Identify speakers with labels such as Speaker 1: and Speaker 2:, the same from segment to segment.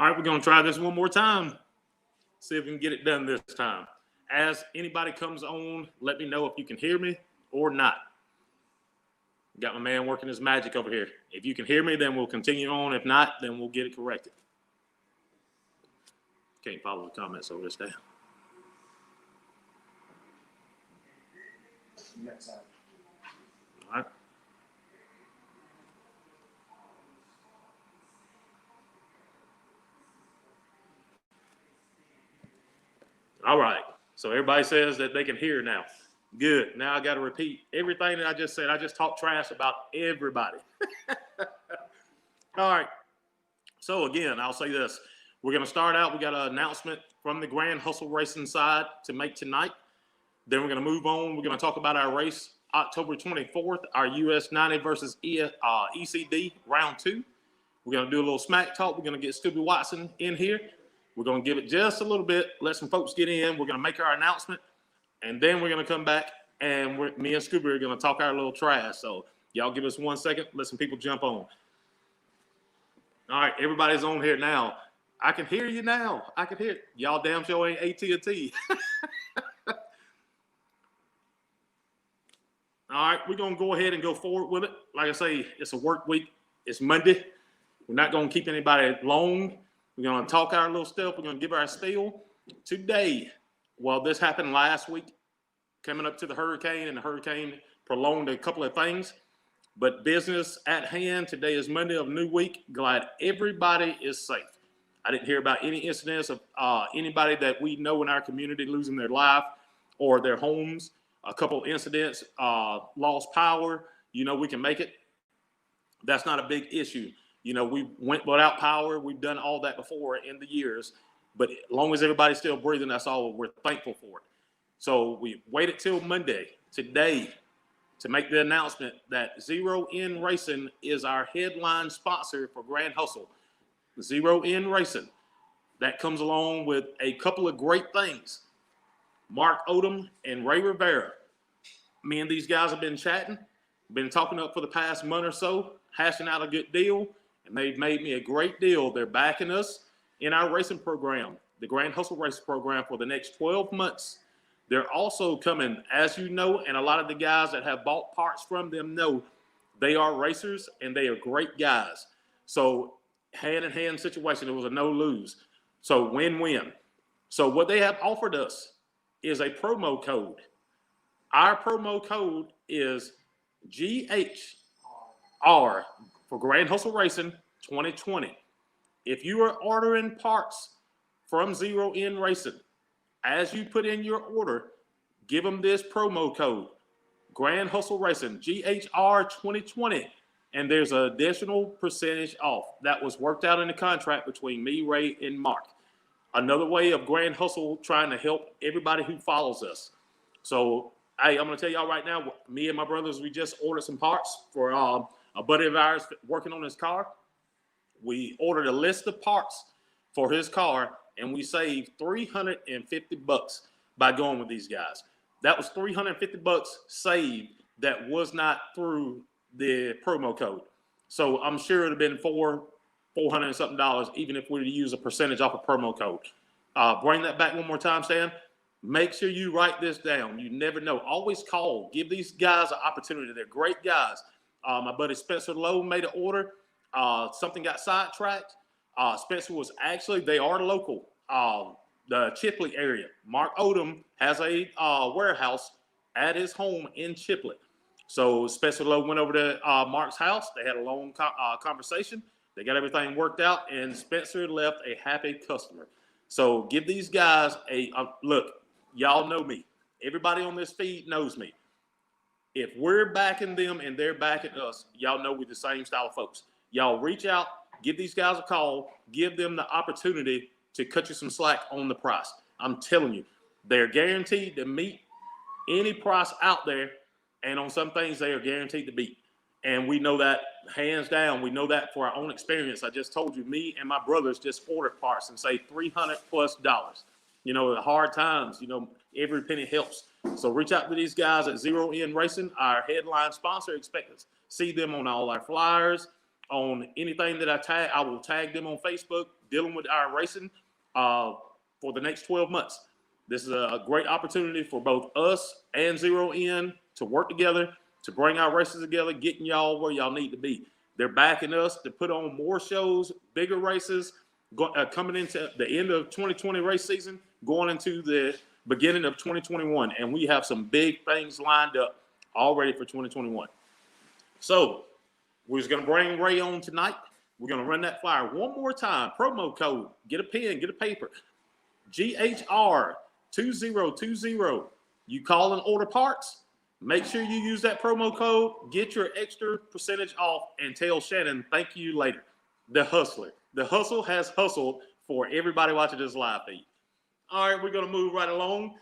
Speaker 1: All right, we're going to try this one more time. See if we can get it done this time. As anybody comes on, let me know if you can hear me or not. Got my man working his magic over here. If you can hear me, then we'll continue on. If not, then we'll get it corrected. Can't follow the comments over this down.
Speaker 2: Next time.
Speaker 1: All right. All right. So everybody says that they can hear now. Good. Now I got to repeat everything that I just said. I just talked trash about everybody. All right. So again, I'll say this. We're going to start out. We got an announcement from the Grand Hustle Racing side to make tonight. Then we're going to move on. We're going to talk about our race October 24th, our US90 versus ECD round 2. We're going to do a little smack talk. We're going to get Scooby Watson in here. We're going to give it just a little bit, let some folks get in. We're going to make our announcement, and then we're going to come back, and me and Scooby are going to talk our little trash. So y'all give us 1 second. Let some people jump on. All right, everybody's on here now. I can hear you now. I can hear y'all. Damn sure ain't AT&T. All right, we're going to go ahead and go forward with it. Like I say, it's a work week. It's Monday. We're not going to keep anybody long. We're going to talk our little stuff. We're going to give our spiel. Today, well, this happened last week, coming up to the hurricane, and the hurricane prolonged a couple of things. But business at hand. Today is Monday of new week. Glad everybody is safe. I didn't hear about any incidents of anybody that we know in our community losing their life or their homes. A couple incidents, lost power. You know, we can make it. That's not a big issue. You know, we went without power. We've done all that before in the years. But as long as everybody's still breathing, that's all we're thankful for it. So we waited till Monday, today, to make the announcement that Zero In Racing is our headline sponsor for Grand Hustle. Zero In Racing. That comes along with a couple of great things. Mark Odom and Ray Rivera. Me and these guys have been chatting, been talking up for the past month or so, hashing out a good deal, and they've made me a great deal. They're backing us in our racing program, the Grand Hustle Racing Program, for the next 12 months. They're also coming, as you know, and a lot of the guys that have bought parts from them know, they are racers and they are great guys. So hand-in-hand situation, it was a no-lose. So win-win. So what they have offered us is a promo code. Our promo code is GHR for Grand Hustle Racing 2020. If you are ordering parts from Zero In Racing, as you put in your order, give them this promo code, Grand Hustle Racing, GHR 2020, and there's an additional percentage off. That was worked out in the contract between me, Ray, and Mark. Another way of Grand Hustle trying to help everybody who follows us. So, hey, I'm going to tell y'all right now, me and my brothers, we just ordered some parts for a buddy of ours working on his car. We ordered a list of parts for his car, and we saved $350 by going with these guys. That was $350 saved that was not through the promo code. So I'm sure it would have been $400 and something, even if we were to use a percentage off a promo code. Bring that back one more time, Stan. Make sure you write this down. You never know. Always call. Give these guys an opportunity. They're great guys. My buddy Spencer Lowe made an order. Something got sidetracked. Spencer was actually, they are local, the Chipley area. Mark Odom has a warehouse at his home in Chipley. So Spencer Lowe went over to Mark's house. They had a long conversation. They got everything worked out, and Spencer left a happy customer. So give these guys a look. Y'all know me. Everybody on this feed knows me. If we're backing them and they're backing us, y'all know we're the same style of folks. Y'all reach out, give these guys a call, give them the opportunity to cut you some slack on the price. I'm telling you, they're guaranteed to meet any price out there, and on some things they are guaranteed to beat. And we know that hands down. We know that for our own experience. I just told you, me and my brothers just ordered parts and saved $300+. You know, the hard times, you know, every penny helps. So reach out to these guys at Zero In Racing, our headline sponsor. Expect to see them on all our flyers, on anything that I tag. I will tag them on Facebook dealing with our racing for the next 12 months. This is a great opportunity for both us and Zero In to work together, to bring our races together, getting y'all where y'all need to be. They're backing us to put on more shows, bigger races, coming into the end of 2020 race season, going into the beginning of 2021. And we have some big things lined up already for 2021. So we're just going to bring Ray on tonight. We're going to run that flyer one more time. Promo code, get a pen, get a paper. GHR2020. You call and order parts. Make sure you use that promo code. Get your extra percentage off and tell Shannon thank you later. The Hustler. The Hustle has hustled for everybody watching this live feed. All right, we're going to move right along.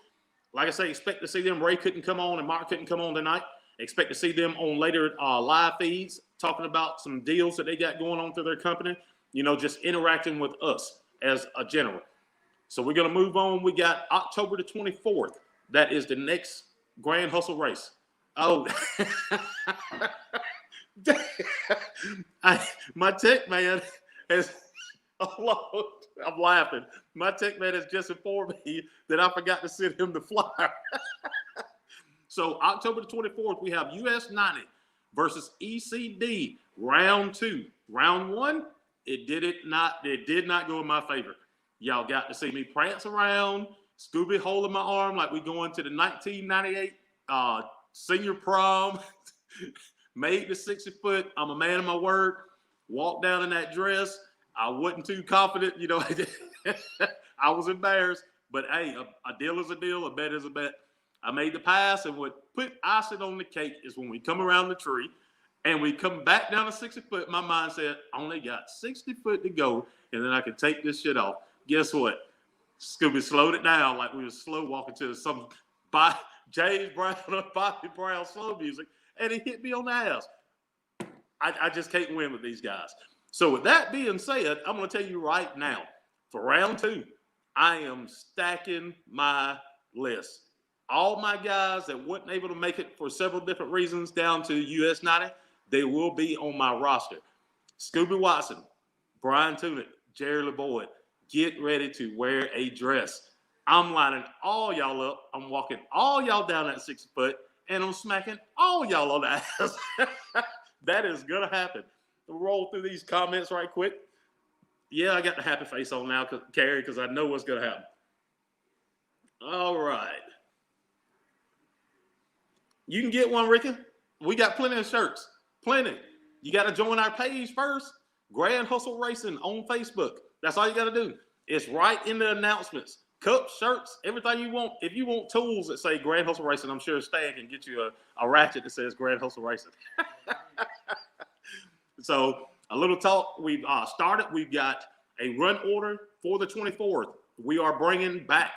Speaker 1: Like I say, expect to see them. Ray couldn't come on and Mark couldn't come on tonight. Expect to see them on later live feeds, talking about some deals that they got going on through their company, just interacting with us as a general. So we're going to move on. We got October the 24th. That is the next Grand Hustle race. Oh, my tech man has, I'm laughing. My tech man has just informed me that I forgot to send him the flyer. So October the 24th, we have US90 versus ECD, round 2. Round 1, it did not go in my favor. Y'all got to see me prance around, Scooby holding my arm like we going to the 1998 senior prom, made the 60-foot. I'm a man of my word. Walked down in that dress. I wasn't too confident, I was embarrassed. But hey, a deal is a deal, a bet is a bet. I made the pass, and what put icing on the cake is when we come around the tree and we come back down to 60 foot, my mind said, I only got 60 foot to go, and then I can take this shit off. Guess what? Scooby slowed it down like we were slow walking to some James Brown or Bobby Brown slow music, and he hit me on the ass. I just can't win with these guys. So with that being said, I'm going to tell you right now, for round 2, I am stacking my list. All my guys that weren't able to make it for several different reasons down to US90, they will be on my roster. Scooby Watson, Brian Tunick, Jerry LeBoyd, get ready to wear a dress. I'm lining all y'all up. I'm walking all y'all down that 60 foot, and I'm smacking all y'all on the ass. That is going to happen. We'll roll through these comments right quick. Yeah, I got the happy face on now, Carrie, because I know what's going to happen. All right. You can get one, Ricky. We got plenty of shirts. Plenty. You got to join our page first. Grand Hustle Racing on Facebook. That's all you got to do. It's right in the announcements. Cups, shirts, everything you want. If you want tools that say Grand Hustle Racing, I'm sure Stan can get you a ratchet that says Grand Hustle Racing. So a little talk. We've started. We've got a run order for the 24th. We are bringing back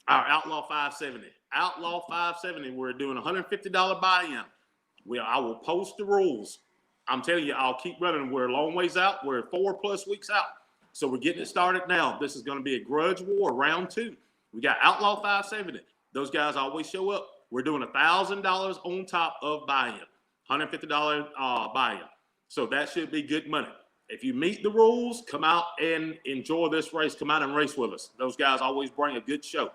Speaker 1: our Outlaw 570. Outlaw 570, we're doing $150 buy-in. I will post the rules. I'm telling you, I'll keep running. We're a long ways out. We're 4+ weeks out. So we're getting it started now. This is going to be a Grudge War, round 2. We got Outlaw 570. Those guys always show up. We're doing $1,000 on top of buy-in, $150 buy-in. So that should be good money. If you meet the rules, come out and enjoy this race. Come out and race with us. Those guys always bring a good show.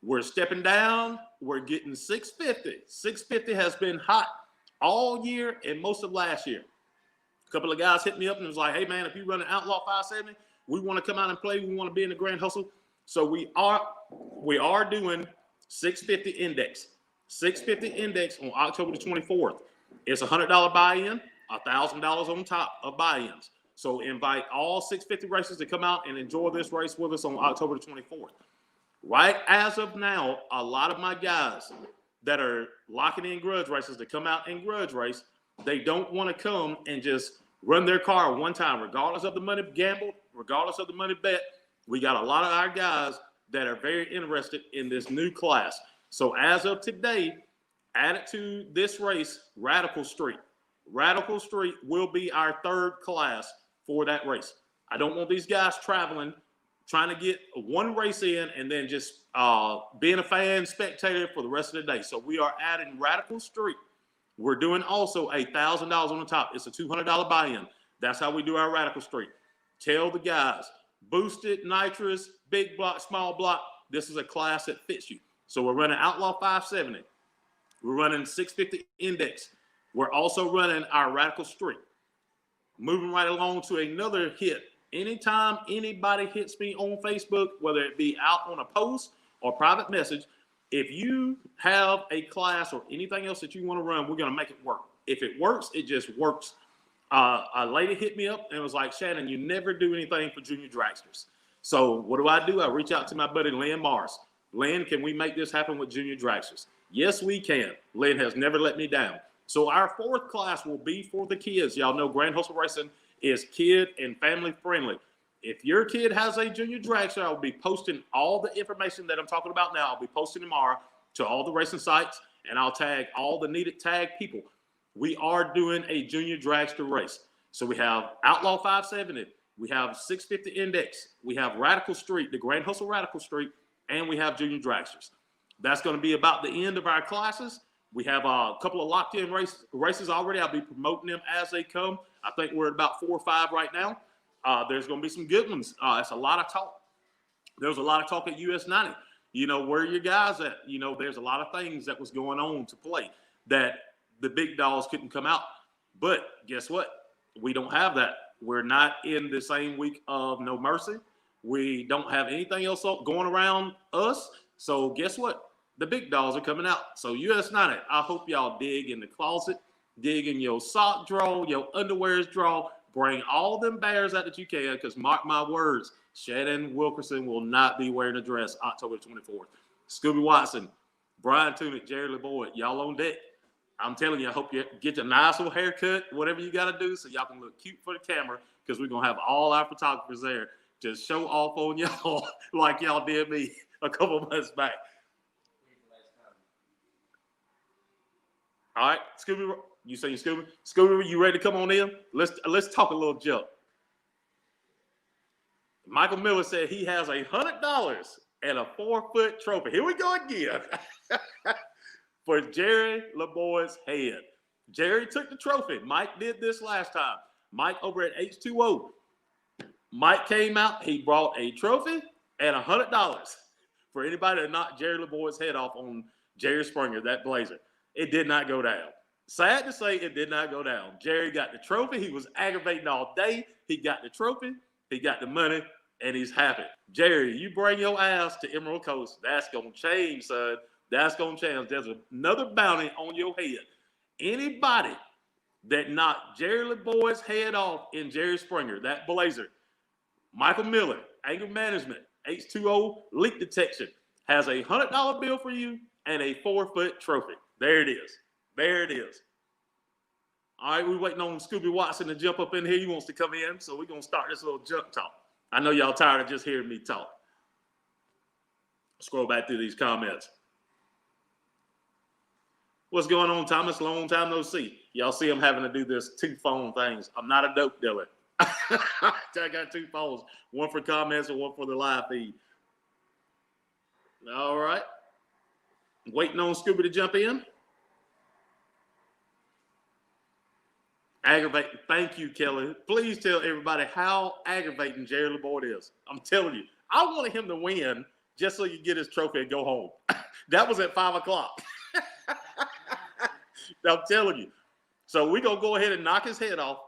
Speaker 1: We're stepping down. We're getting 650. 650 has been hot all year and most of last year. A couple of guys hit me up and was like, hey, man, if you run an Outlaw 570, we want to come out and play. We want to be in the Grand Hustle. So we are doing 650 index. 650 index on October the 24th. It's $100 buy-in, $1,000 on top of buy-ins. So invite all 650 racers to come out and enjoy this race with us on October the 24th. Right as of now, a lot of my guys that are locking in grudge races to come out and grudge race, they don't want to come and just run their car one time, regardless of the money gambled, regardless of the money bet. We got a lot of our guys that are very interested in this new class. So as of today, added to this race, Radical Street. Radical Street will be our 3rd class for that race. I don't want these guys traveling, trying to get one race in and then just being a fan, spectator for the rest of the day. So we are adding Radical Street. We're doing also $1,000 on the top. It's a $200 buy-in. That's how we do our radical streak. Tell the guys, boosted, nitrous, big block, small block, this is a class that fits you. So we're running Outlaw 570. We're running 650 index. We're also running our radical streak. Moving right along to another hit. Anytime anybody hits me on Facebook, whether it be out on a post or private message, if you have a class or anything else that you want to run, we're going to make it work. If it works, it just works. A lady hit me up and was like, Shannon, you never do anything for junior dragsters. So what do? I reach out to my buddy, Lynn Mars. Lynn, can we make this happen with junior dragsters? Yes, we can. Lynn has never let me down. So our fourth class will be for the kids. Y'all know Grand Hustle Racing is kid and family friendly. If your kid has a junior dragster, I'll be posting all the information that I'm talking about now. I'll be posting tomorrow to all the racing sites, and I'll tag all the needed tag people. We are doing a junior dragster race. So we have Outlaw 570, we have 650 Index, we have Radical Street, the Grand Hustle Radical Street, and we have junior dragsters. That's going to be about the end of our classes. We have a couple of locked-in races already. I'll be promoting them as they come. I think we're at about 4 or 5 right now. There's going to be some good ones. It's a lot of talk. There's a lot of talk at US90. You know, where are your guys at? You know, there's a lot of things that was going on to play that the big dogs couldn't come out. But guess what? We don't have that. We're not in the same week of No Mercy. We don't have anything else going around us. So guess what? The big dogs are coming out. So US90, I hope y'all dig in the closet, dig in your sock drawer, your underwear's drawer. Bring all them bears out that you can, because mark my words, Shannon Wilkerson will not be wearing a dress October 24th. Scooby Watson, Brian Tunick, Jerry LeBoy, y'all on deck. I'm telling you, I hope you get your nice little haircut, whatever you got to do so y'all can look cute for the camera, because we're going to have all our photographers there to show off on y'all like y'all did me a couple months back. All right, Scooby, you saying Scooby? Scooby, you ready to come on in? Let's talk a little jump. Michael Miller said he has $100 and a 4-foot trophy. Here we go again. For Jerry LeBoy's head. Jerry took the trophy. Mike did this last time. Mike over at H2O. Mike came out. He brought a trophy and $100 for anybody that knocked Jerry LeBoy's head off on Jerry Springer, that Blazer. It did not go down. Sad to say, it did not go down. Jerry got the trophy. He was aggravating all day. He got the trophy. He got the money, and he's happy. Jerry, you bring your ass to Emerald Coast. That's going to change, son. That's going to change. There's another bounty on your head. Anybody that knocked Jerry LeBoy's head off in Jerry Springer, that Blazer, Michael Miller, Anger Management, H2O, leak detection, has a $100 bill for you and a 4-foot trophy. There it is. There it is. All right, we're waiting on Scooby Watson to jump up in here. He wants to come in, so we're going to start this little jump talk. I know y'all tired of just hearing me talk. Scroll back through these comments. What's going on, Thomas? Long time no see. Y'all see I'm having to do this 2 phone things. I'm not a dope dealer. I got 2 phones, one for comments and one for the live feed. All right. Waiting on Scooby to jump in. Aggravating. Thank you, Kelly. Please tell everybody how aggravating Jerry LeBoy is. I'm telling you. I wanted him to win just so you get his trophy and go home. That was at 5 o'clock. I'm telling you. So we're going to go ahead and knock his head off.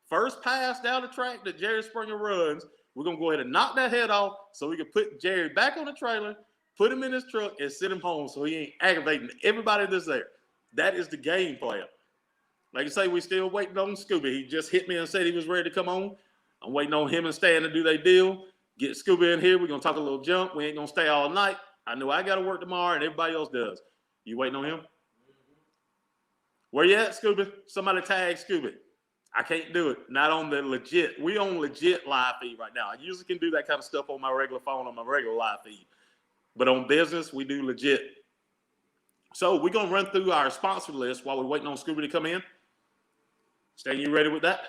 Speaker 1: First pass down the track that Jerry Springer runs, we're going to go ahead and knock that head off so we can put Jerry back on the trailer, put him in his truck, and send him home so he ain't aggravating everybody that's there. That is the game plan. Like I say, we still waiting on Scooby. He just hit me and said he was ready to come on. I'm waiting on him and Stan to do their deal. Get Scooby in here. We're going to talk a little jump. We ain't going to stay all night. I know I got to work tomorrow and everybody else does. You waiting on him? Where you at, Scooby? Somebody tag Scooby. I can't do it. Not on the legit. We on legit live feed right now. I usually can do that kind of stuff on my regular phone, on my regular live feed. But on business, we do legit. So we're going to run through our sponsor list while we're waiting on Scooby to come in. Stan, you ready with that?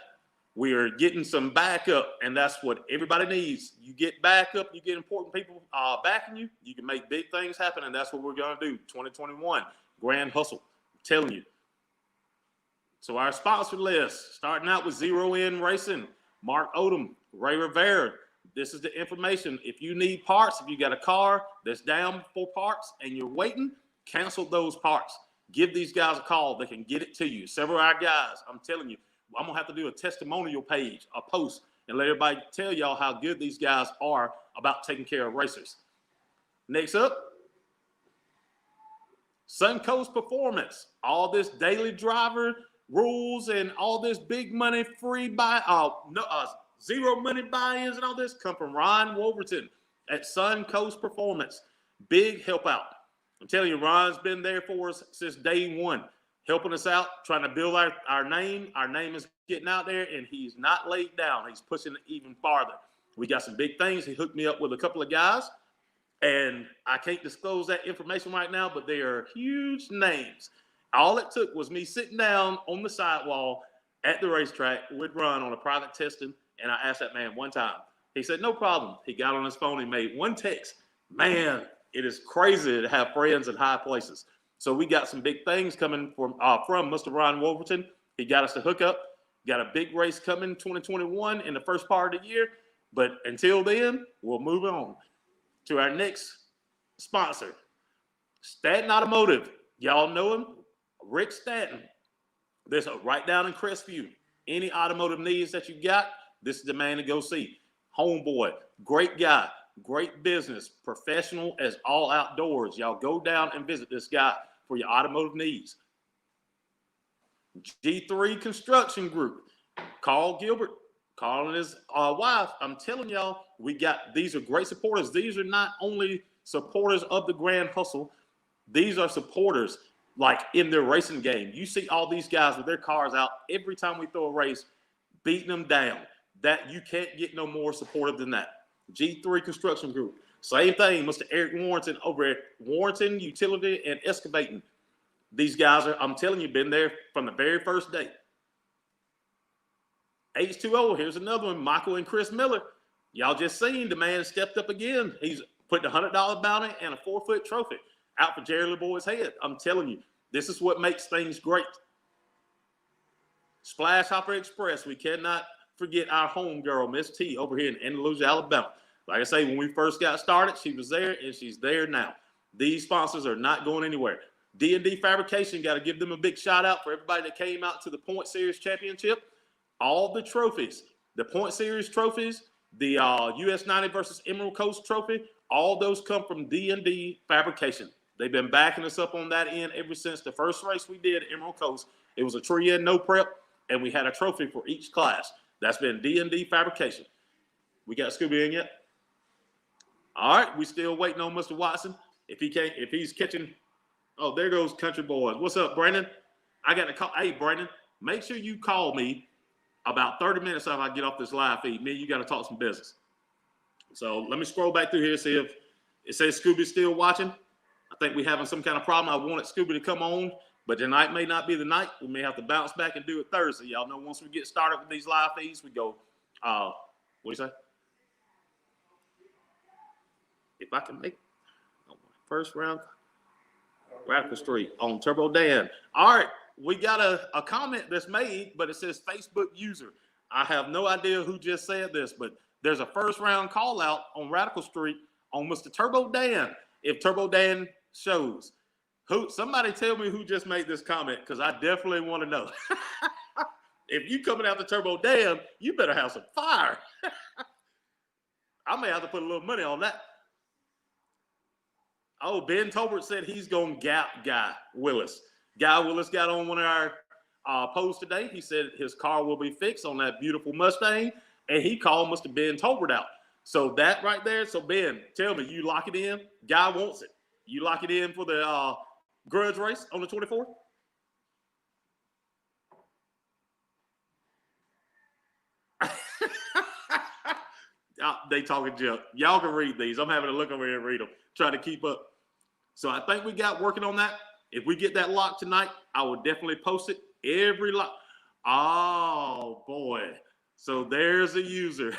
Speaker 1: We are getting some backup, and that's what everybody needs. You get backup, you get important people backing you, you can make big things happen, and that's what we're going to do. 2021, Grand Hustle. I'm telling you. So our sponsor list, starting out with Zero In Racing, Mark Odom, Ray Rivera. This is the information. If you need parts, if you got a car that's down for parts and you're waiting, cancel those parts. Give these guys a call. They can get it to you. Several of our guys, I'm telling you, I'm going to have to do a testimonial page, a post, and let everybody tell y'all how good these guys are about taking care of racers. Next up, Suncoast Performance. All this daily driver rules and all this big money free zero money buy-ins and all this come from Ron Wolverton at Suncoast Performance. Big help out. I'm telling you, Ron's been there for us since day one, helping us out, trying to build our name. Our name is getting out there, and he's not laid down. He's pushing it even farther. We got some big things. He hooked me up with a couple of guys, and I can't disclose that information right now, but they are huge names. All it took was me sitting down on the sidewall at the racetrack with Ron on a private testing, and I asked that man one time. He said, no problem. He got on his phone. He made one text. Man, it is crazy to have friends in high places. So we got some big things coming from Mr. Ron Wolverton. He got us to hook up. Got a big race coming 2021 in the first part of the year. But until then, we'll move on to our next sponsor, Stanton Automotive. Y'all know him, Rick Stanton. There's right down in Crestview. Any automotive needs that you got, this is the man to go see. Homeboy, great guy, great business, professional as all outdoors. Y'all go down and visit this guy for your automotive needs. G3 Construction Group, Carl Gilbert, Carl and his wife. I'm telling y'all, these are great supporters. These are not only supporters of the Grand Hustle, these are supporters like in their racing game. You see all these guys with their cars out every time we throw a race, beating them down. That you can't get no more supportive than that. G3 Construction Group. Same thing, Mr. Eric Warrington over at Warrington Utility and Excavating. These guys are, I'm telling you, been there from the very first day. H2O, here's another one, Michael and Chris Miller. Y'all just seen the man stepped up again. He's put the $100 bounty and a 4-foot trophy out for Jerry LeBoy's head. I'm telling you, this is what makes things great. Splash Hopper Express, we cannot forget our homegirl, Miss T, over here in Andalusia, Alabama. Like I say, when we first got started, she was there, and she's there now. These sponsors are not going anywhere. D&D Fabrication, got to give them a big shout out for everybody that came out to the Point Series Championship. All the trophies, the Point Series trophies, the US90 versus Emerald Coast trophy, all those come from D&D Fabrication. They've been backing us up on that end ever since the first race we did at Emerald Coast. It was a tree in, no prep, and we had a trophy for each class. That's been D&D Fabrication. We got Scooby in yet? All right, we still waiting on Mr. Watson. If he's catching, oh, there goes Country Boys. What's up, Brandon? I got to call. Hey, Brandon, make sure you call me about 30 minutes after I get off this live feed. Me and you got to talk some business. So let me scroll back through here, see if it says Scooby's still watching. I think we're having some kind of problem. I wanted Scooby to come on, but tonight may not be the night. We may have to bounce back and do it Thursday. Y'all know once we get started with these live feeds, we go, what do you say? If I can make first round, Radical Street on Turbo Dan. All right, we got a comment that's made, but it says Facebook user. I have no idea who just said this, but there's a first round call out on Radical Street on Mr. Turbo Dan. If Turbo Dan shows, somebody tell me who just made this comment, because I definitely want to know. If you coming after Turbo Dan, you better have some fire. I may have to put a little money on that. Oh, Ben Tolbert said he's going to gap Guy Willis. Guy Willis got on one of our posts today. He said his car will be fixed on that beautiful Mustang, and he called Mr. Ben Tolbert out. So that right there, so Ben, tell me, you lock it in? Guy wants it. You lock it in for the Grudge race on the 24th? They talking junk. Y'all can read these. I'm having to look over here and read them, trying to keep up. So I think we got working on that. If we get that lock tonight, I will definitely post it. Every lock. Oh, boy. So there's a user.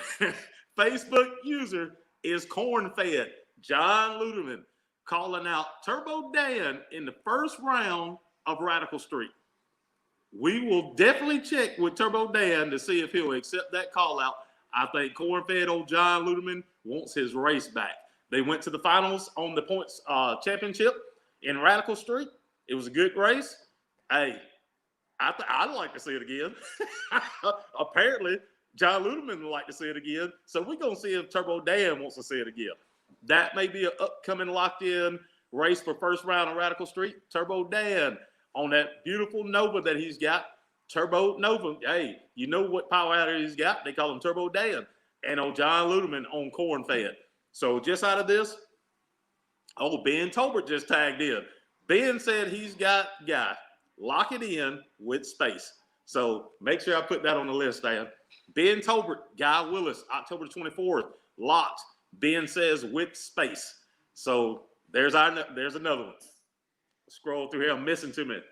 Speaker 1: Facebook user is corn-fed. John Ludeman calling out Turbo Dan in the first round of Radical Street. We will definitely check with Turbo Dan to see if he'll accept that call out. I think corn-fed old John Luderman wants his race back. They went to the finals on the points championship in Radical Street. It was a good race. Hey, I'd like to see it again. Apparently, John Luderman would like to see it again. So we're going to see if Turbo Dan wants to see it again. That may be an upcoming locked-in race for first round on Radical Street. Turbo Dan on that beautiful Nova that he's got. Turbo Nova. Hey, you know what power out he's got? They call him Turbo Dan. And on John Luderman on corn-fed. So just out of this, Ben Tolbert just tagged in. Ben said he's got guy. Lock it in with space. So make sure I put that on the list, Dan. Ben Tolbert, Guy Willis, October 24th, locked. Ben says with space. So there's another one. Scroll through here. I'm missing 2 minutes.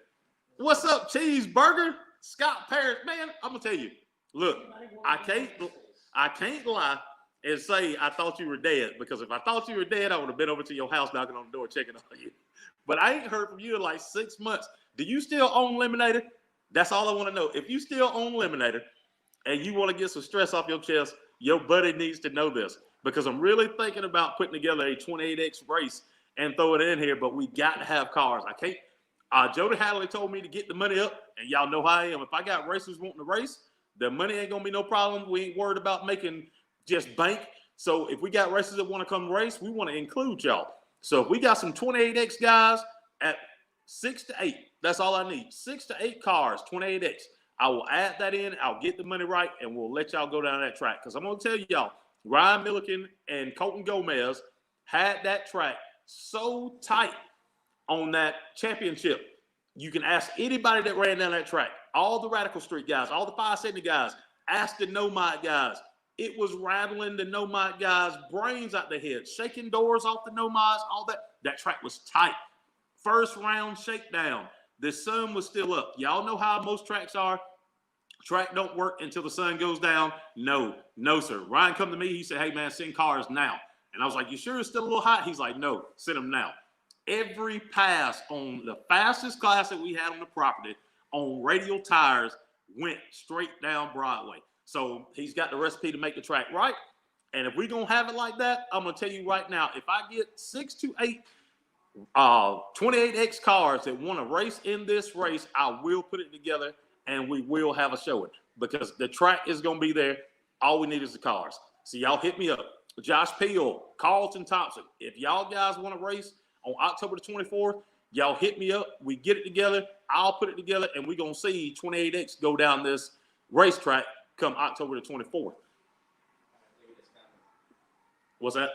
Speaker 1: What's up, Cheeseburger? Scott Parrish, man, I'm gonna tell you. Look, I can't lie and say I thought you were dead, because if I thought you were dead, I would have been over to your house knocking on the door checking on you. But I ain't heard from you in like 6 months. Do you still own Lemonator? That's all I want to know. If you still own Lemonator and you want to get some stress off your chest, your buddy needs to know this, because I'm really thinking about putting together a 28X race and throw it in here, but we got to have cars. I can't. Jody Hadley told me to get the money up, and y'all know how I am. If I got racers wanting to race, the money ain't going to be no problem. We ain't worried about making just bank. So if we got racers that want to come race, we want to include y'all. So if we got some 28X guys at 6 to 8, that's all I need. 6 to 8 cars, 28X. I will add that in. I'll get the money right, and we'll let y'all go down that track. Because I'm going to tell y'all, Ryan Milliken and Colton Gomez had that track so tight on that championship. You can ask anybody that ran down that track. All the Radical Street guys, all the 570 guys, ask the No-Mod guys. It was rattling the No-Mod guys' brains out their head, shaking doors off the No-Mods, all that. That track was tight. First round shakedown. The sun was still up. Y'all know how most tracks are. Track don't work until the sun goes down. No, sir. Ryan come to me. He said, hey, man, send cars now. And I was like, you sure it's still a little hot? He's like, no, send them now. Every pass on the fastest class that we had on the property on radial tires went straight down Broadway. So he's got the recipe to make the track right. And if we're going to have it like that, I'm going to tell you right now, if I get 6 to 8 28X cars that want to race in this race, I will put it together and we will have a showing, because the track is going to be there. All we need is the cars. So y'all hit me up. Josh Peel, Carlton Thompson. If y'all guys want to race on October the 24th, y'all hit me up. We get it together. I'll put it together, and we're going to see 28X go down this racetrack come October the 24th. What's that?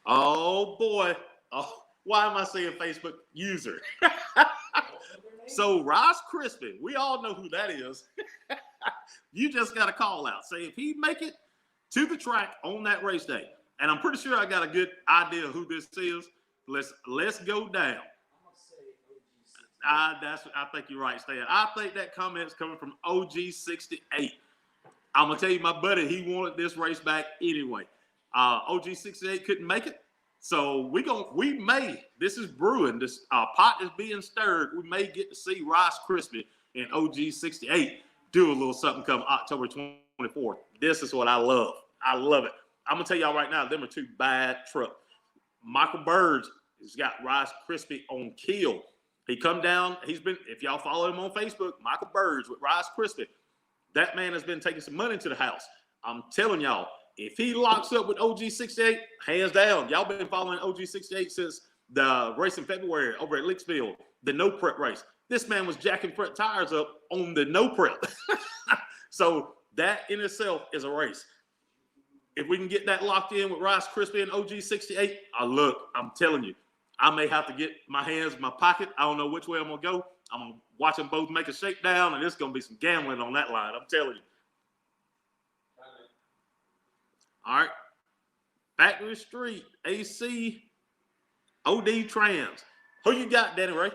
Speaker 1: Oh, boy. Oh, why am I saying Facebook user? So, Rice Crispy, we all know who that is. You just got to call out. Say if he make it to the track on that race day, and I'm pretty sure I got a good idea of who this is. Let's go down. I think you're right, Stan. I think that comment's coming from OG68. I'm gonna tell you, my buddy, he wanted this race back anyway. OG68 couldn't make it, so this is brewing. This pot is being stirred. We may get to see Rice Crispy and OG68 do a little something come October 24th. This is what I love. I love it. I'm gonna tell y'all right now, them are two bad trucks. Michael Birds has got Rice Crispy on kill. He come down. He's been, if y'all follow him on Facebook, Michael Birds with Rice Crispy. That man has been taking some money to the house. I'm telling y'all, if he locks up with OG68, hands down. Y'all been following OG68 since the race in February over at Licksville, the no prep race. This man was jacking front tires up on the no prep. So that in itself is a race. If we can get that locked in with Rice Crispy and OG68, look, I'm telling you, I may have to get my hands in my pocket. I don't know which way I'm going to go. I'm going to watch them both make a shakedown, and there's going to be some gambling on that line. I'm telling you. All right. Factory Street, AC, OD Trans. Who you got, Danny Ray?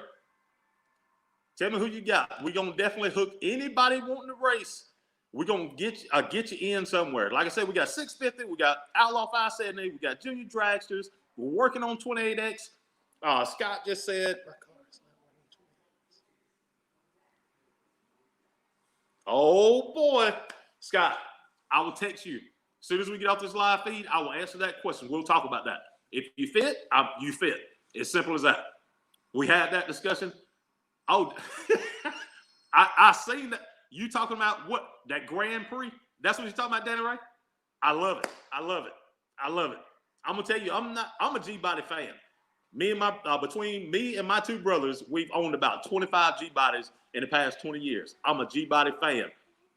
Speaker 1: Tell me who you got. We're going to definitely hook anybody wanting to race. We're going to get you in somewhere. Like I said, we got 650. We got Outlaw 570. We got Junior Dragsters. We're working on 28X. Scott just said, my car is not Oh boy, Scott, I will text you. As soon as we get off this live feed, I will answer that question. We'll talk about that. If you fit, you fit. It's simple as that. We had that discussion. Oh, I seen that. You talking about what? That Grand Prix? That's what you're talking about, Danny Ray? I love it. I love it. I love it. I'm gonna tell you, I'm a G-body fan. Me and between me and my two brothers, we've owned about 25 G-bodies in the past 20 years. I'm a G-body fan.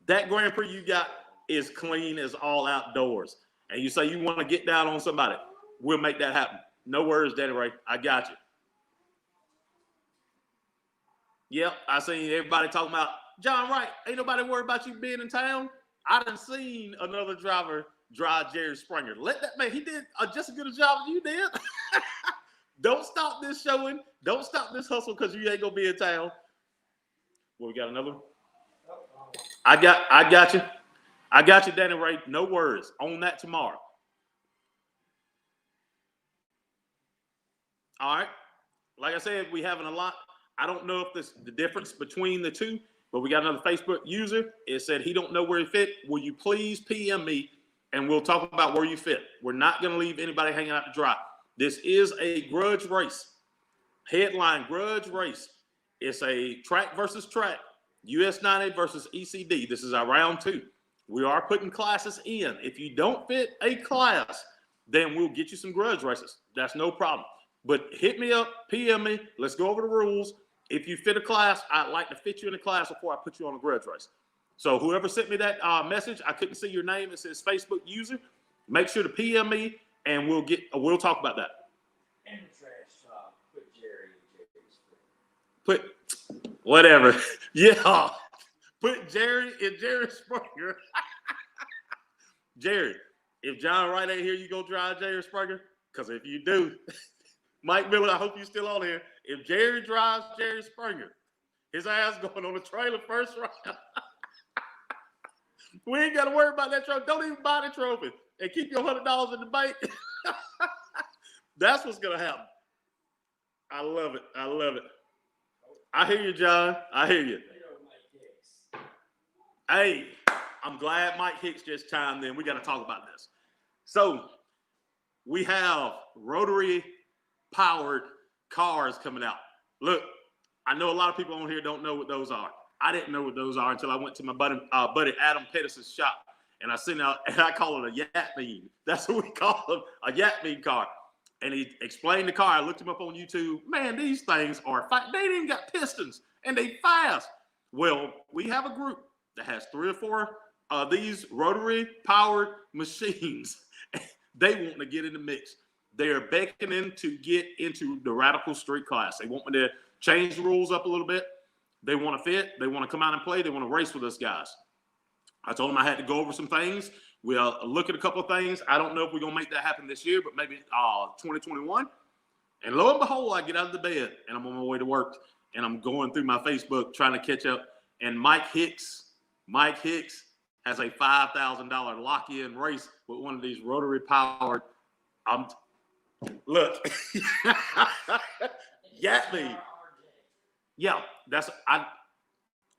Speaker 1: That Grand Prix you got is clean as all outdoors. And you say you want to get down on somebody, we'll make that happen. No worries, Danny Ray. I got you. Yep, I seen everybody talking about John Wright. Ain't nobody worried about you being in town. I done seen another driver drive Jerry Springer. Let that man, he did just as good a job as you did. Don't stop this showing. Don't stop this hustle because you ain't gonna be in town. Well, we got another one. I got you. I got you, Danny Ray. No worries. On that tomorrow. All right. Like I said, we having a lot. I don't know if this the difference between the two, but we got another Facebook user. It said he don't know where he fit. Will you please PM me and we'll talk about where you fit. We're not going to leave anybody hanging out to dry. This is a grudge race. Headline grudge race. It's a track versus track. US90 versus ECD. This is our round 2. We are putting classes in. If you don't fit a class, then we'll get you some grudge races. That's no problem. But hit me up, PM me. Let's go over the rules. If you fit a class, I'd like to fit you in a class before I put you on a grudge race. So whoever sent me that message, I couldn't see your name. It says Facebook user. Make sure to PM me, and we'll talk about that.
Speaker 2: And the trash put Jerry in Jerry's
Speaker 1: Put whatever. Yeah. Put Jerry in Jerry Springer. Jerry, if John Wright ain't here, you go drive Jerry Springer? Because if you do, Mike Miller, I hope you're still on here. If Jerry drives Jerry Springer, his ass going on the trailer first round. We ain't got to worry about that trophy. Don't even buy the trophy and keep your $100 in the bank. That's what's going to happen. I love it. I love it. I hear you, John. I hear you. Hey, I'm glad Mike Hicks just chimed in. We got to talk about this. So we have rotary powered cars coming out. Look, I know a lot of people on here don't know what those are. I didn't know what those are until I went to my buddy Adam Pettis' shop, and I sent out, and I call it a Yatmean. That's what we call them, a Yatmean car. And he explained the car. I looked him up on YouTube. Man, these things are they ain't even got pistons, and they fast. Well, we have a group that has 3 or 4 of these rotary powered machines. They want to get in the mix. They are beckoning to get into the radical street class. They want me to change the rules up a little bit. They want to fit. They want to come out and play. They want to race with us guys. I told them I had to go over some things. We'll look at a couple of things. I don't know if we're going to make that happen this year, but maybe 2021. And lo and behold, I get out of the bed, and I'm on my way to work, and I'm going through my Facebook trying to catch up. And Mike Hicks has a $5,000 lock-in race with one of these rotary-powered. Look, Yatme. Yeah,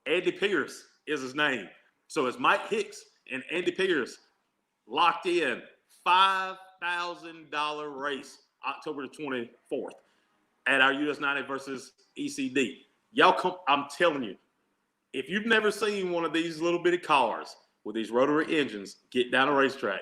Speaker 1: Andy Pierce is his name. So it's Mike Hicks and Andy Pierce locked in $5,000 race October the 24th at our US90 versus ECD. Y'all come, I'm telling you, if you've never seen one of these little bitty cars with these rotary engines get down a racetrack,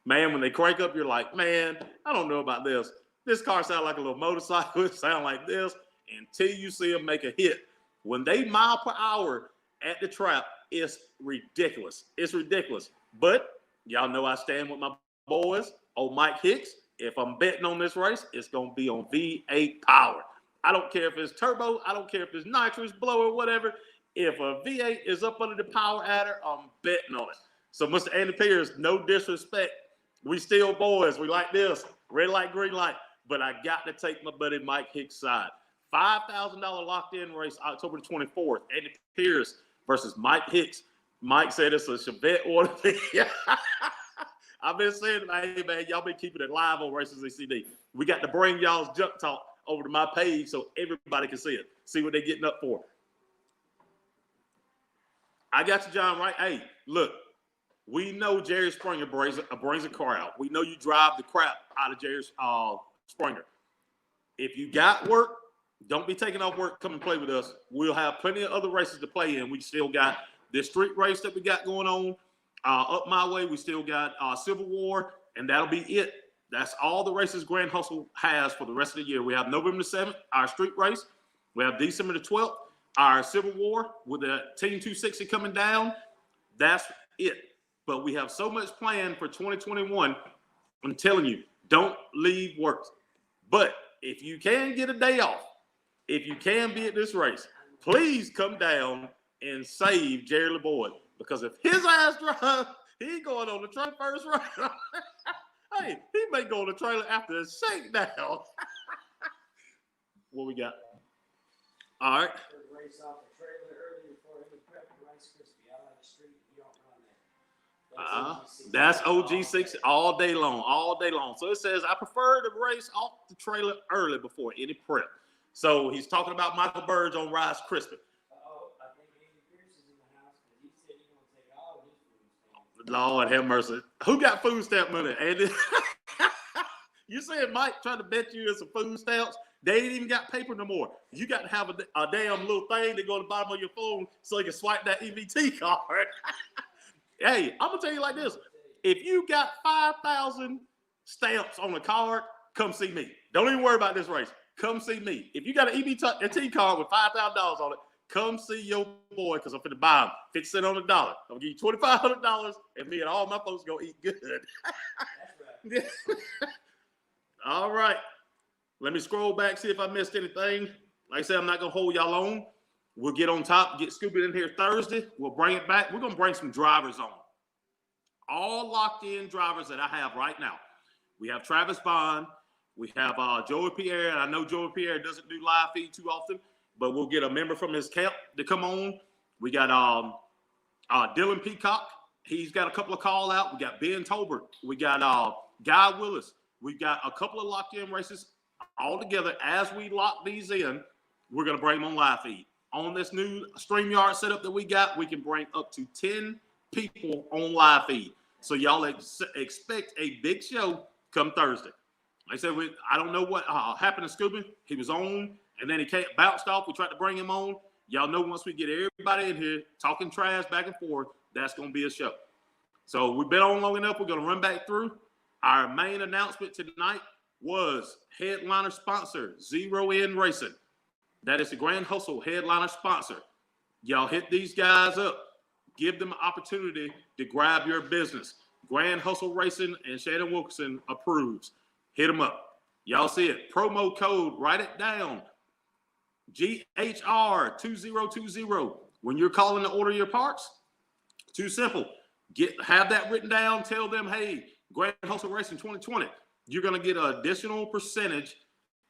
Speaker 1: man, when they crank up, you're like, man, I don't know about this. This car sounds like a little motorcycle. It sounds like this until you see them make a hit. When they mile per hour at the trap, it's ridiculous. It's ridiculous. But y'all know I stand with my boys. Old Mike Hicks. If I'm betting on this race, it's going to be on V8 power. I don't care if it's turbo. I don't care if it's nitrous, blower, whatever. If a V8 is up under the power adder, I'm betting on it. So, Mr. Andy Pierce, no disrespect. We still boys. We like this. Red light, green light. But I got to take my buddy Mike Hicks' side. $5,000 locked-in race October 24th. Andy Pierce versus Mike Hicks. Mike said it's a Chevette order. I've been saying, hey, man, y'all been keeping it live on Races ECD. We got to bring y'all's junk talk over to my page so everybody can see it, see what they're getting up for. I got you, John, right? Hey, look, we know Jerry Springer brings a car out. We know you drive the crap out of Jerry Springer. If you got work, don't be taking off work. Come and play with us. We'll have plenty of other races to play in. We still got this street race that we got going on. Up my way, we still got Civil War, and that'll be it. That's all the races Grand Hustle has for the rest of the year. We have November the 7th, our street race. We have December the 12th, our Civil War with the Team 260 coming down. That's it. But we have so much planned for 2021. I'm telling you, don't leave work. But if you can get a day off, if you can be at this race, please come down and save Jerry LeBoy. Because if his ass drive, he going on the trailer first round. Hey, he may go on the trailer after the shakedown. What we got? All right.
Speaker 2: Race off the trailer early before any prep Rice Krispie out on the street. You don't run that.
Speaker 1: That's OG60 all day long, all day long. So it says, I prefer to race off the trailer early before any prep. So he's talking about Michael Burge on Rice Krispie.
Speaker 2: I think Andy Pierce is in the house because he said he's going to take all of his food stamps.
Speaker 1: Lord have mercy. Who got food stamp money, Andy? You said Mike trying to bet you it's some food stamps. They ain't even got paper no more. You got to have a damn little thing that go to the bottom of your phone so you can swipe that EBT card. Hey, I'm going to tell you like this. If you got 5,000 stamps on the card, come see me. Don't even worry about this race. Come see me. If you got an EBT card with $5,000 on it, come see your boy because I'm finna buy him 50 cents on the dollar. I'm going to give you $2,500 and me and all my folks go eat good.
Speaker 2: That's right.
Speaker 1: All right. Let me scroll back, see if I missed anything. Like I said, I'm not going to hold y'all on. We'll get on top, get Scoopy in here Thursday. We'll bring it back. We're going to bring some drivers on. All locked-in drivers that I have right now. We have Travis Bond. We have Joey Pierre. And I know Joey Pierre doesn't do live feed too often, but we'll get a member from his camp to come on. We got Dylan Peacock. He's got a couple of call out. We got Ben Tolbert. We got Guy Willis. We've got a couple of locked-in races all together. As we lock these in, we're going to bring them on live feed. On this new StreamYard setup that we got, we can bring up to 10 people on live feed. So y'all expect a big show come Thursday. Like I said, I don't know what happened to Scooby. He was on, and then he bounced off. We tried to bring him on. Y'all know once we get everybody in here talking trash back and forth, that's going to be a show. So we've been on long enough. We're going to run back through. Our main announcement tonight was headliner sponsor, Zero In Racing. That is the Grand Hustle headliner sponsor. Y'all hit these guys up. Give them an opportunity to grab your business. Grand Hustle Racing and Shannon Wilkerson approves. Hit them up. Y'all see it. Promo code, write it down. GHR2020. When you're calling to order your parts, too simple. Have that written down. Tell them, hey, Grand Hustle Racing 2020. You're going to get an additional percentage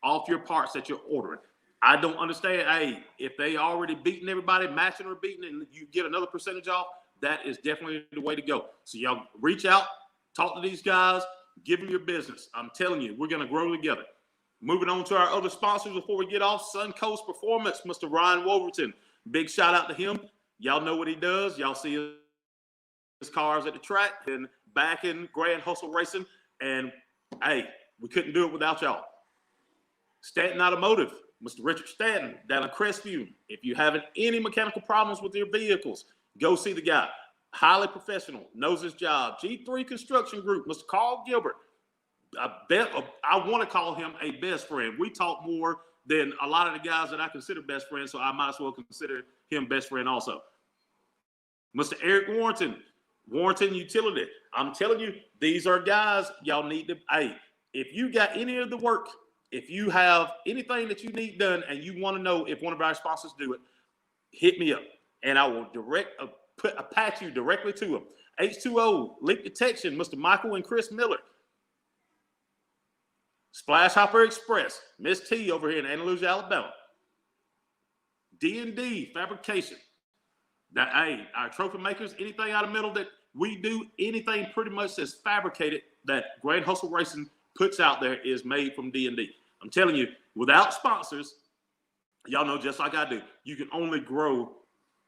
Speaker 1: off your parts that you're ordering. I don't understand. Hey, if they already beating everybody, matching or beating, and you get another percentage off, that is definitely the way to go. So y'all reach out, talk to these guys, give them your business. I'm telling you, we're going to grow together. Moving on to our other sponsors before we get off, Suncoast Performance, Mr. Ryan Wolverton. Big shout out to him. Y'all know what he does. Y'all see his cars at the track and back in Grand Hustle Racing. And, hey, we couldn't do it without y'all. Stanton Automotive, Mr. Richard Stanton, down in Crestview. If you're having any mechanical problems with your vehicles, go see the guy. Highly professional, knows his job. G3 Construction Group, Mr. Carl Gilbert. I want to call him a best friend. We talk more than a lot of the guys that I consider best friends, so I might as well consider him best friend also. Mr. Eric Warrington, Warrington Utility. I'm telling you, these are guys y'all need to, hey, if you got any of the work, if you have anything that you need done and you want to know if one of our sponsors do it, hit me up and I will patch you directly to them. H2O, Leak Detection, Mr. Michael and Chris Miller. Splash Hopper Express, Miss T over here in Andalusia, Alabama. D&D Fabrication. That, hey, our trophy makers, anything out of metal that we do, anything pretty much that's fabricated that Grand Hustle Racing puts out there is made from D&D. I'm telling you, without sponsors, y'all know just like I do, you can only grow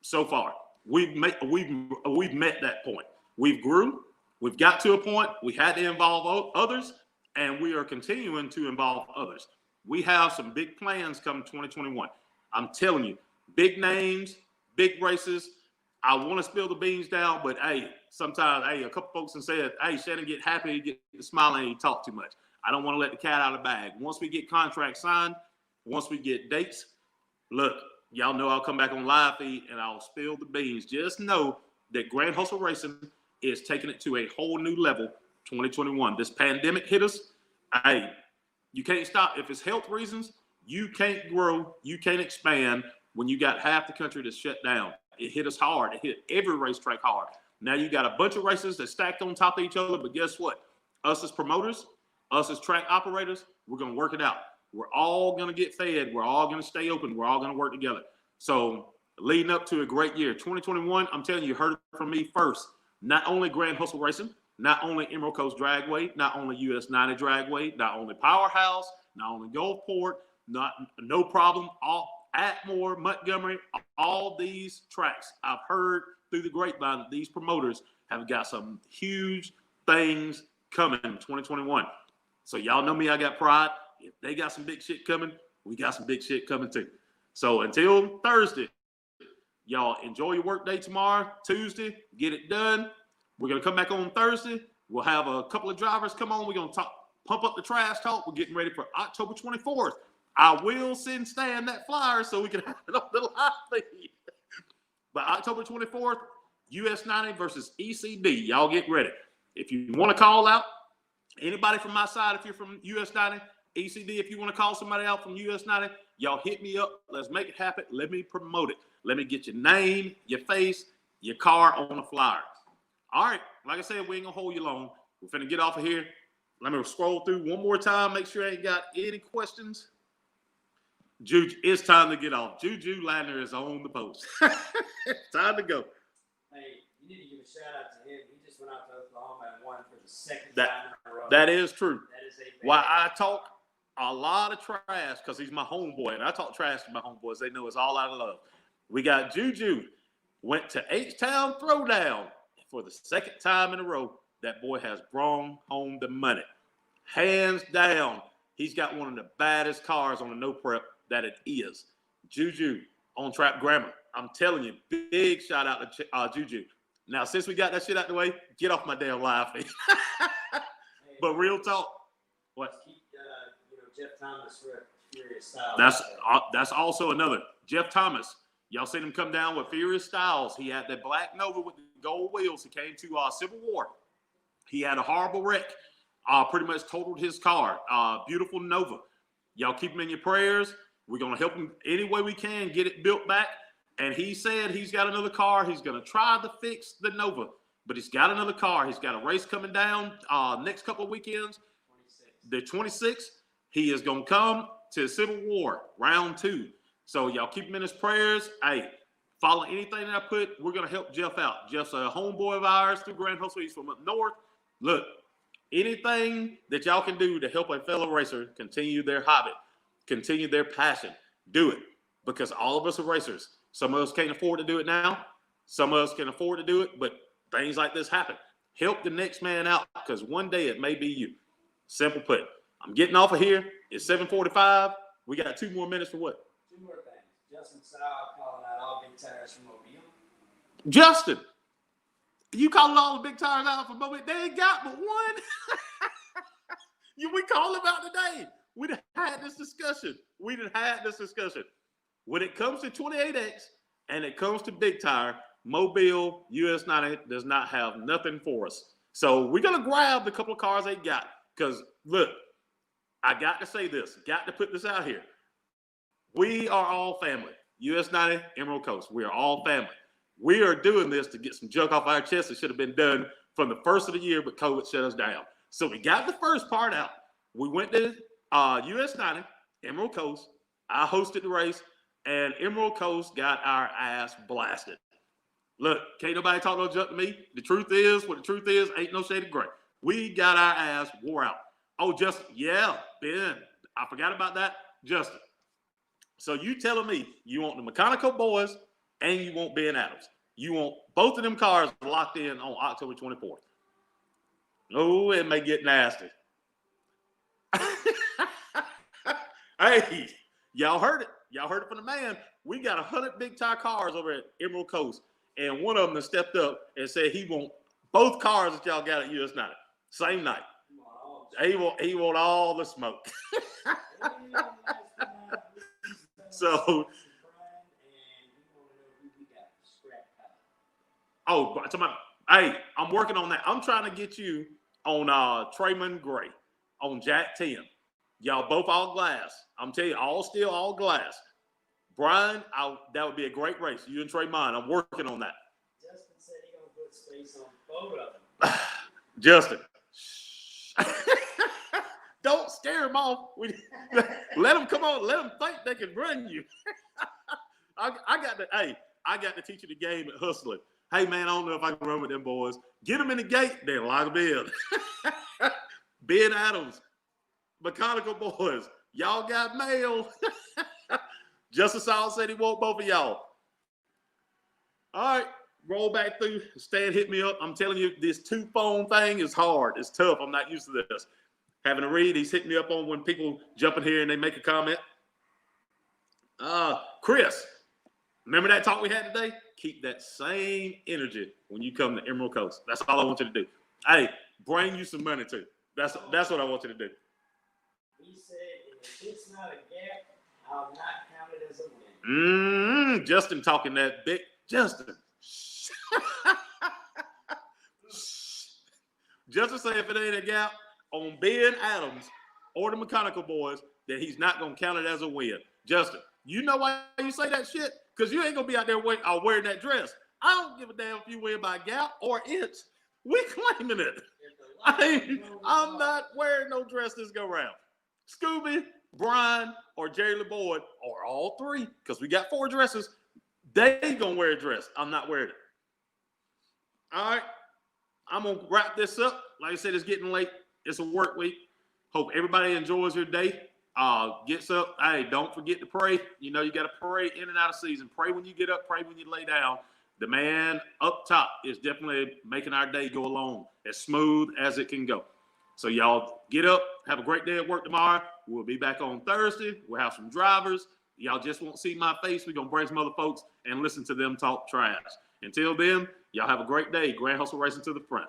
Speaker 1: so far. we've met that point. We've grew. We've got to a point. We had to involve others, and we are continuing to involve others. We have some big plans come 2021. I'm telling you, big names, big races. I want to spill the beans down, but hey, sometimes, hey, a couple folks have said, hey, Shannon, get happy, get smiling, and you talk too much. I don't want to let the cat out of the bag. Once we get contracts signed, once we get dates, look, y'all know I'll come back on live feed and I'll spill the beans. Just know that Grand Hustle Racing is taking it to a whole new level 2021. This pandemic hit us. Hey, you can't stop. If it's health reasons, you can't grow, you can't expand when you got half the country that's shut down. It hit us hard. It hit every racetrack hard. Now you got a bunch of races that stacked on top of each other, but guess what? Us as promoters, us as track operators, we're going to work it out. We're all going to get fed. We're all going to stay open. We're all going to work together. So leading up to a great year. 2021, I'm telling you, you heard it from me first. Not only Grand Hustle Racing, not only Emerald Coast Dragway, not only US90 Dragway, not only Powerhouse, not only Gulfport, no problem, all Atmore, Montgomery, all these tracks. I've heard through the grapevine that these promoters have got some huge things coming in 2021. So y'all know me, I got pride. If they got some big shit coming, we got some big shit coming too. So until Thursday, y'all enjoy your work day tomorrow, Tuesday, get it done. We're going to come back on Thursday. We'll have a couple of drivers come on. We're going to pump up the trash talk. We're getting ready for October 24th. I will send Stan that flyer so we can have it on the live feed. But October 24th, US90 versus ECD. Y'all get ready. If you want to call out anybody from my side, if you're from US90, ECD, if you want to call somebody out from US90, y'all hit me up. Let's make it happen. Let me promote it. Let me get your name, your face, your car on the flyer. All right. Like I said, we ain't going to hold you long. We're finna get off of here. Let me scroll through one more time. Make sure I ain't got any questions. Juju, it's time to get off. Juju Ladner is on the post. It's time to go.
Speaker 2: Hey, you need to give a shout out to him. He just went out to Oklahoma and won for the second time in a row.
Speaker 1: That is true.
Speaker 2: That is a
Speaker 1: Why I talk a lot of trash because he's my homeboy, and I talk trash to my homeboys. They know it's all out of love. We got Juju went to H-Town Throwdown for the second time in a row. That boy has brought home the money. Hands down, he's got one of the baddest cars on the no prep that it is. Juju on Trap Grammar. I'm telling you, big shout out to Juju. Now, since we got that shit out the way, get off my damn live feed. But real talk, what?
Speaker 2: Keep, Jeff Thomas for Furious Styles.
Speaker 1: That's also another. Jeff Thomas. Y'all seen him come down with Furious Styles. He had that black Nova with the gold wheels. He came to Civil War. He had a horrible wreck. Pretty much totaled his car. Beautiful Nova. Y'all keep him in your prayers. We're going to help him any way we can get it built back. And he said he's got another car. He's going to try to fix the Nova. But he's got another car. He's got a race coming down next couple of weekends.
Speaker 2: 26.
Speaker 1: The 26th, he is going to come to Civil War, round 2. So y'all keep him in his prayers. Hey, follow anything that I put. We're going to help Jeff out. Jeff's a homeboy of ours through Grand Hustle. He's from up north. Look, anything that y'all can do to help a fellow racer continue their hobby, continue their passion, do it. Because all of us are racers. Some of us can't afford to do it now. Some of us can afford to do it, but things like this happen. Help the next man out because one day it may be you. Simple put. I'm getting off of here. It's 7:45. We got 2 more minutes for what?
Speaker 2: 2 more things. Justin Sowell calling out all big tires from Mobile.
Speaker 1: Justin, you calling all the big tires out for Mobile? They ain't got but one. We called him out today. We done had this discussion. When it comes to 28X and it comes to big tire, Mobile US90 does not have nothing for us. So we're going to grab the couple of cars they got. Because, look, I got to say this. Got to put this out here. We are all family. US90, Emerald Coast. We are all family. We are doing this to get some junk off our chest. It should have been done from the first of the year, but COVID shut us down. So we got the first part out. We went to US90, Emerald Coast. I hosted the race, and Emerald Coast got our ass blasted. Look, can't nobody talk no junk to me. The truth is, what the truth is, ain't no shade of gray. We got our ass wore out. Oh, Justin, yeah, Ben. I forgot about that. Justin. So you telling me you want the Mechanical boys and you want Ben Adams. You want both of them cars locked in on October 24th. Oh, it may get nasty. Hey, y'all heard it. Y'all heard it from the man. We got 100 big tire cars over at Emerald Coast, and one of them has stepped up and said he want both cars that y'all got at US90 same night. He want all the smoke. So, hey, I'm working on that. I'm trying to get you on Trayman Gray, on Jack 10. Y'all both all glass. I'm telling you, all steel, all glass. Brian, that would be a great race. You and Trayman, I'm working on that.
Speaker 2: Justin said he gonna put space on both of them.
Speaker 1: Justin. Don't scare him off. Let them come on. Let them think they can run you. I got to teach you the game at hustling. Hey, man, I don't know if I can run with them boys. Get them in the gate, then lock them in. Ben Adams, Mechanical Boys, y'all got mail. Justice Saul said he want both of y'all. All right, roll back through. Stan hit me up. I'm telling you, this two-phone thing is hard. It's tough. I'm not used to this. Having to read, he's hitting me up on when people jump in here and they make a comment. Chris, remember that talk we had today? Keep that same energy when you come to Emerald Coast. That's all I want you to do. Hey, bring you some money too. That's what I want you to do.
Speaker 2: He said, if it's not a gap, I'll not count it as a win.
Speaker 1: Justin talking that big. Justin. Justin said if it ain't a gap on Ben Adams or the Mechanical Boys, that he's not going to count it as a win. Justin, you know why you say that shit? Because you ain't going to be out there wearing that dress. I don't give a damn if you win by gap or inch. We claiming it. I'm not wearing no dress this go round. Scooby, Brian, or Jerry LeBoyd, or all three, because we got 4 dresses, they going to wear a dress. I'm not wearing it. All right. I'm going to wrap this up. Like I said, it's getting late. It's a work week. Hope everybody enjoys your day. Gets up. Hey, don't forget to pray. You know, you got to pray in and out of season. Pray when you get up. Pray when you lay down. The man up top is definitely making our day go along as smooth as it can go. So y'all get up. Have a great day at work tomorrow. We'll be back on Thursday. We'll have some drivers. Y'all just won't see my face. We're going to bring some other folks and listen to them talk trash. Until then, y'all have a great day. Grand Hustle Racing to the front.